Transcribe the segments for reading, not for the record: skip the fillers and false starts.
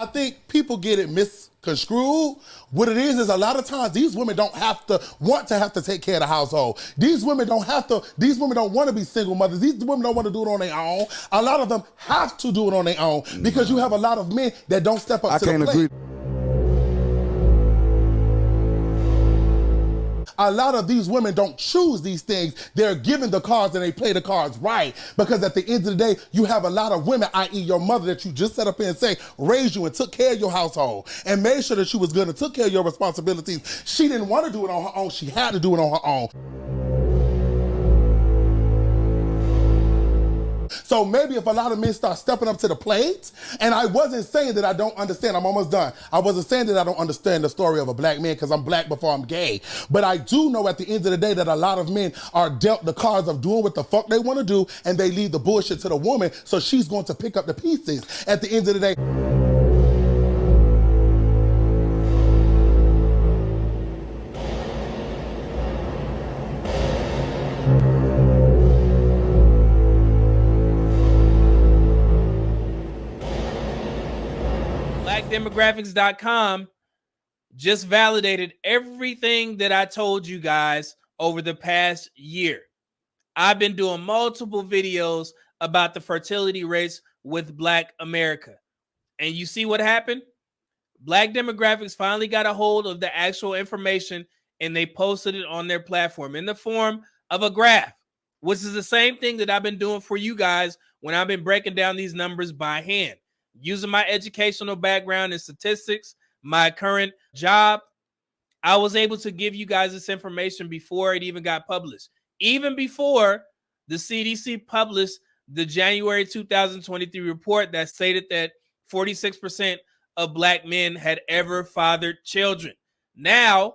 I think people get it misconstrued. What it is a lot of times these women don't want to take care of the household. These women don't want to be single mothers. These women don't want to do it on their own. A lot of them have to do it on their own because you have a lot of men that don't step up to the plate. I can't agree. A lot of these women don't choose these things. They're given the cards and they play the cards right. Because at the end of the day, you have a lot of women, i.e. your mother that you just set up here and say, raised you and took care of your household and made sure that she was good and took care of your responsibilities. She didn't want to do it on her own. She had to do it on her own. So maybe if a lot of men start stepping up to the plate, and I wasn't saying that I don't understand, I'm almost done. I wasn't saying that I don't understand the story of a black man because I'm black before I'm gay. But I do know at the end of the day that a lot of men are dealt the cards of doing what the fuck they want to do and they leave the bullshit to the woman, so she's going to pick up the pieces at the end of the day. Demographics.com just validated everything that I told you guys over the past year. I've been doing multiple videos about the fertility rates with Black America. And you see what happened? Black Demographics finally got a hold of the actual information and they posted it on their platform in the form of a graph, which is the same thing that I've been doing for you guys when I've been breaking down these numbers by hand. Using my educational background in statistics, my current job, I was able to give you guys this information before it even got published. Even before the CDC published the January 2023 report that stated that 46% of Black men had ever fathered children. Now,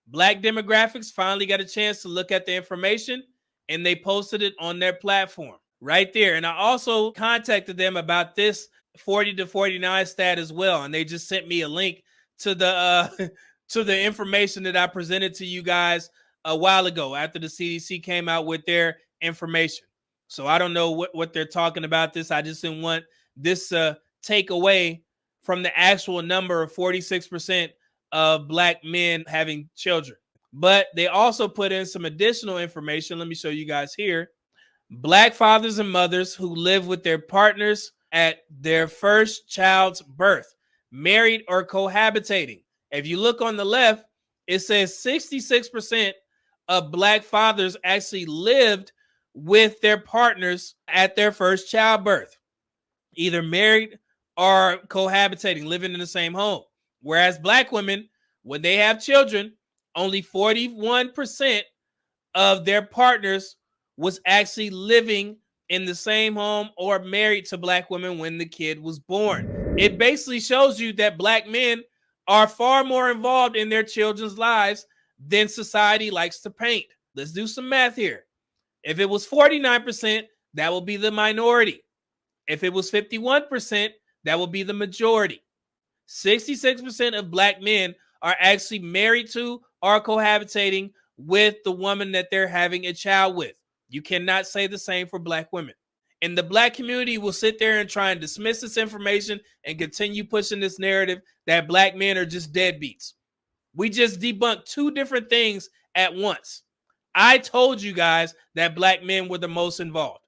Black Demographics finally got a chance to look at the information and they posted it on their platform right there. And I also contacted them about this 40 to 49 stat as well, and they just sent me a link to the to the information that I presented to you guys a while ago after the CDC came out with their information. So I don't know what they're talking about this. I just didn't want this take away from the actual number of 46% of Black men having children. But they also put in some additional information. Let me show you guys here. Black fathers and mothers who live with their partners at their first child's birth, married or cohabitating. If you look on the left, it says 66% of Black fathers actually lived with their partners at their first childbirth, either married or cohabitating, living in the same home. Whereas Black women, when they have children, only 41% of their partners was actually living in the same home or married to Black women when the kid was born. It basically shows you that Black men are far more involved in their children's lives than society likes to paint. Let's do some math here. If it was 49%, that will be the minority. If it was 51%, that will be the majority. 66% of Black men are actually married to or cohabitating with the woman that they're having a child with. You cannot say the same for Black women. And the Black community will sit there and try and dismiss this information and continue pushing this narrative that Black men are just deadbeats. We just debunked two different things at once. I told you guys that Black men were the most involved.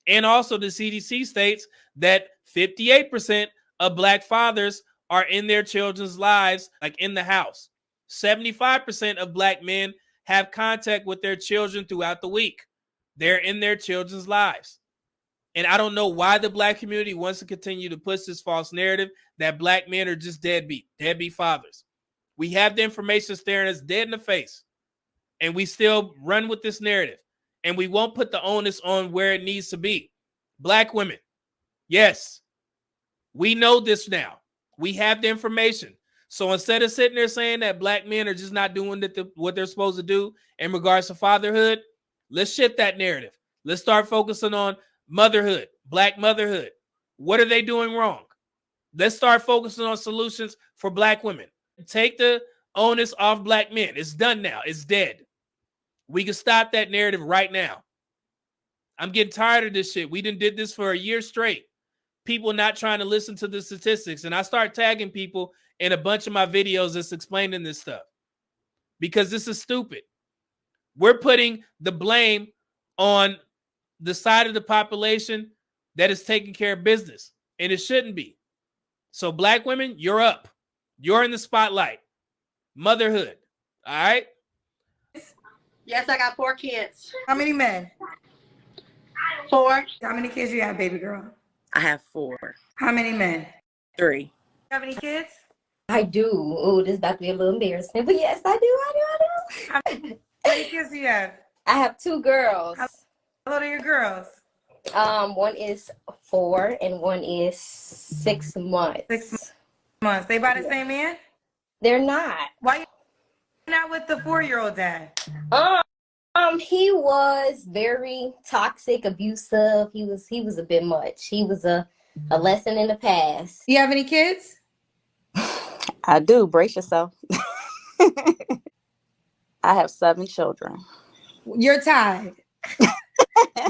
And also the CDC states that 58% of Black fathers are in their children's lives, like in the house. 75% of Black men have contact with their children throughout the week. They're in their children's lives. And I don't know why the Black community wants to continue to push this false narrative that Black men are just deadbeat fathers. We have the information staring us dead in the face, and we still run with this narrative. And we won't put the onus on where it needs to be. Black women, yes, we know this now. We have the information. So instead of sitting there saying that Black men are just not doing what they're supposed to do in regards to fatherhood, let's shift that narrative. Let's start focusing on motherhood, Black motherhood. What are they doing wrong? Let's start focusing on solutions for Black women. Take the onus off Black men. It's done now. It's dead. We can stop that narrative right now. I'm getting tired of this shit. We done did this for a year straight. people not trying to listen to the statistics. And I start tagging people in a bunch of my videos that's explaining this stuff because this is stupid. We're putting the blame on the side of the population that is taking care of business, and it shouldn't be. So Black women, you're up. You're in the spotlight. Motherhood. All right? Yes, I got 4 kids. How many men? 4. How many kids you have, baby girl? I have 4. How many men? 3. You have any kids? I do. Oh, this is about to be a little embarrassing, but yes, I do. How many kids do you have? I have 2 girls. How old are your girls? One is 4 and one is 6 months. 6 months. They by the same man? They're not. Why you not with the 4-year-old dad? He was very toxic, abusive. He was a bit much. He was a lesson in the past. Do you have any kids? I do. Brace yourself. I have 7 children. You're tied.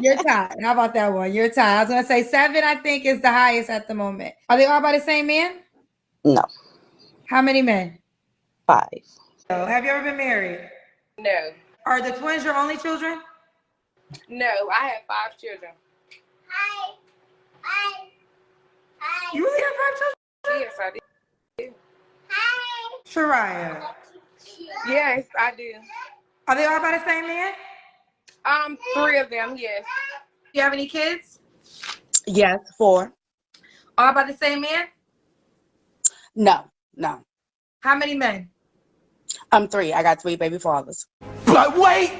You're tied. How about that one? You're tied. I was gonna say 7, I think, is the highest at the moment. Are they all by the same man? No. How many men? 5. Oh, have you ever been married? No, Are the twins your only children? no, I have 5 children. You really have 5 children? Yes, I do. Shariah. Yes, I do. Are they all by the same man? 3 of them, yes. Do you have any kids? Yes, 4. All by the same man? No. How many men? 3. I got 3 baby fathers. But wait,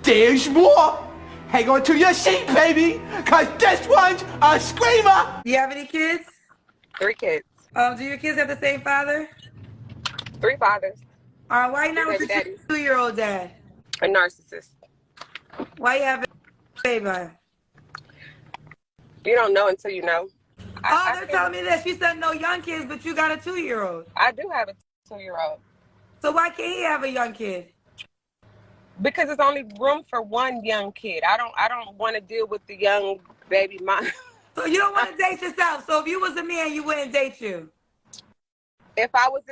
there's more. Hang on to your seat, baby, cause this one's a screamer. Do you have any kids? 3 kids, Do your kids have the same father? 3 fathers, Why you not with Baby your daddies. 2-year-old dad? a narcissist. Why you have a baby? You don't know until you know. They're telling me that she said no young kids, but you got a 2-year-old. I do have a 2-year-old. So why can't he have a young kid? Because there's only room for one young kid. I don't want to deal with the young baby mom. So you don't want to date yourself. So if you was a man, you wouldn't date you. If I was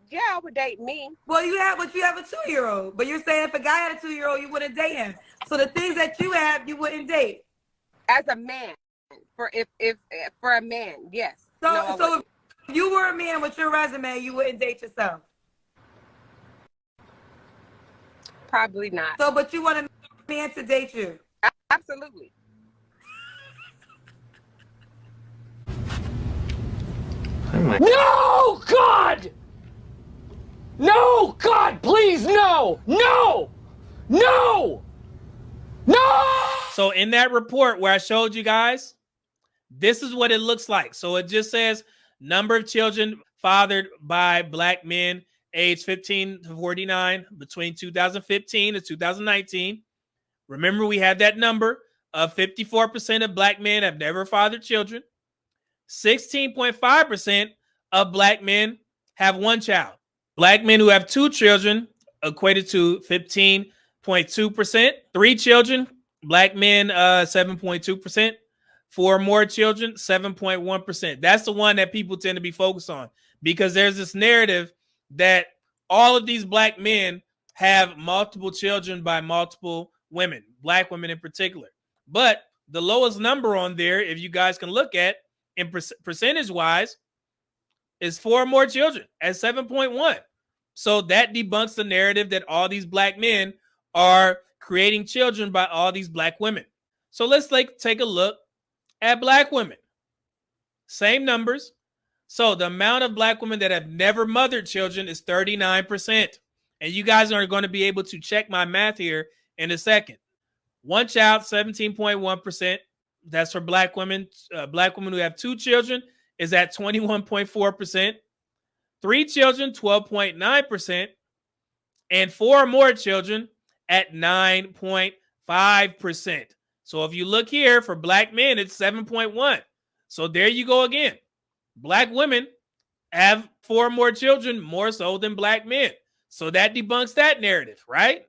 I would date me. Well, you have a 2-year-old, but you're saying if a guy had a 2-year-old, you wouldn't date him. So the things that you have, you wouldn't date. As a man. For a man, yes. So No, I so wouldn't. if you were a man with your resume, you wouldn't date yourself. Probably not. So but you want a man to date you. Absolutely. No, God! No, God, please, no! No! No! No! So in that report where I showed you guys, this is what it looks like. So it just says number of children fathered by Black men age 15 to 49 between 2015 and 2019. Remember, we had that number of 54% of Black men have never fathered children. 16.5% of Black men have 1 child. Black men who have 2 children equated to 15.2%. 3 children, Black men, 7.2%. 4 or more children, 7.1%. That's the one that people tend to be focused on because there's this narrative that all of these Black men have multiple children by multiple women, Black women in particular. But the lowest number on there, if you guys can look at in percentage-wise, is 4 or more children at 7.1. So that debunks the narrative that all these Black men are creating children by all these Black women. So let's take a look at Black women. Same numbers. So the amount of Black women that have never mothered children is 39%. And you guys are going to be able to check my math here in a second. 1 child, 17.1%. That's for Black women. Black women who have 2 children is at 21.4%. 3 children, 12.9%. And 4 or more children at 9.5%. So if you look here for Black men, it's 7.1. So there you go again. Black women have 4 or more children more so than Black men. So that debunks that narrative, right?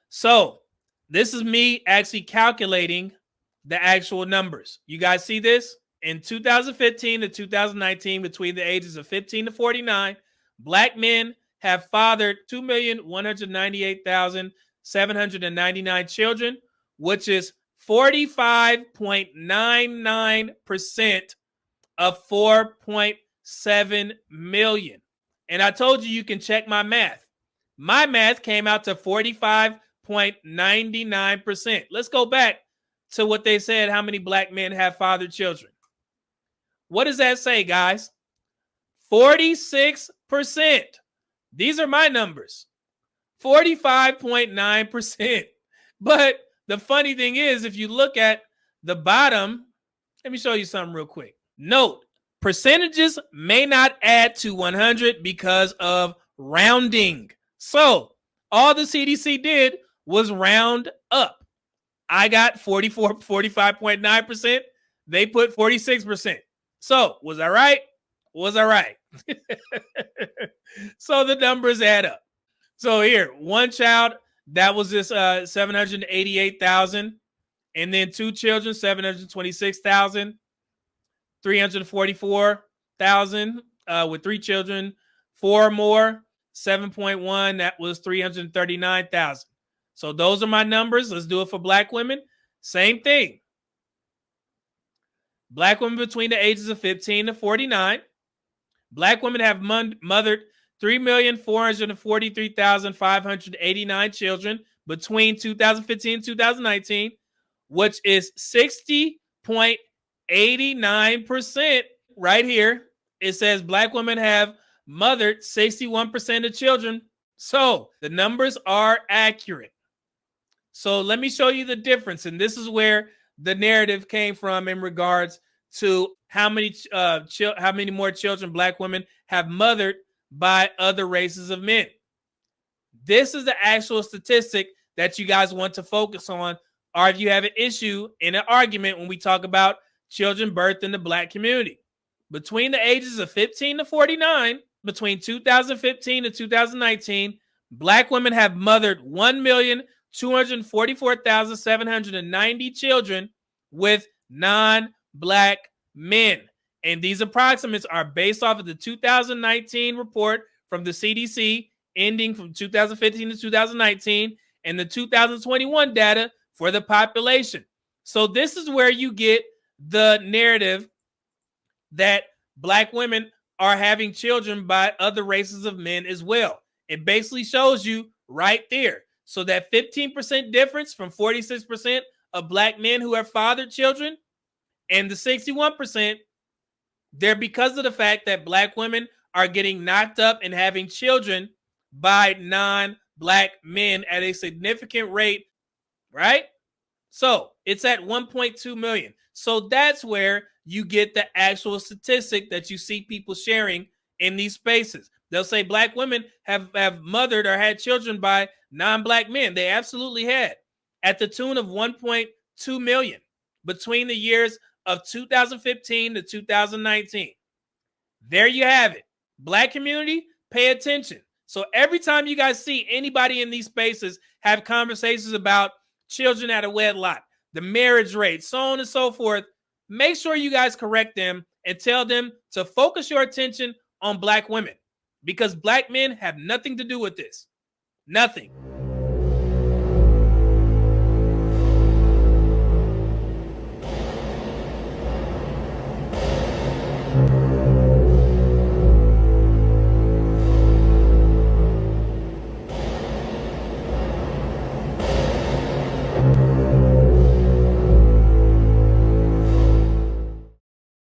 So this is me actually calculating the actual numbers. You guys see this? In 2015 to 2019, between the ages of 15 to 49, Black men have fathered 2,198,799 children, which is 45.99% of 4.7 million. And I told you can check my math. My math came out to 45.99%. Let's go back to what they said, how many Black men have fathered children. What does that say, guys? 46%. These are my numbers. 45.9%. But the funny thing is, if you look at the bottom, let me show you something real quick. Note, percentages may not add to 100 because of rounding. So all the CDC did was round up. I got 45.9%. They put 46%. So was I right? Was I right? So the numbers add up. So here, one child, that was just 788,000. And then two children, 726,000. 344,000 with three children. Four more, 7.1. That was 339,000. So those are my numbers. Let's do it for Black women. Same thing. Black women between the ages of 15 to 49. Black women have mothered 3,443,589 children between 2015 and 2019, which is 60.89%. Right here, it says Black women have mothered 61% of children. So the numbers are accurate. So let me show you the difference. And this is where the narrative came from in regards to how many more children Black women have mothered by other races of men. This is the actual statistic that you guys want to focus on, or if you have an issue in an argument when we talk about children birthed in the Black community. Between the ages of 15 to 49, between 2015 and 2019, Black women have mothered 1,244,790 children with non-Black men. And these approximates are based off of the 2019 report from the CDC ending from 2015 to 2019 and the 2021 data for the population. So this is where you get the narrative that Black women are having children by other races of men as well. It basically shows you right there. So that 15% difference from 46% of Black men who have fathered children and the 61%, they're because of the fact that Black women are getting knocked up and having children by non-Black men at a significant rate, right? So it's at 1.2 million. So that's where you get the actual statistic that you see people sharing in these spaces. They'll say Black women have mothered or had children by non-Black men. They absolutely had, at the tune of 1.2 million between the years of 2015 to 2019. There you have it. Black community, pay attention. So every time you guys see anybody in these spaces have conversations about children out of wedlock, the marriage rate, so on and so forth, make sure you guys correct them and tell them to focus your attention on Black women, because Black men have nothing to do with this. Nothing.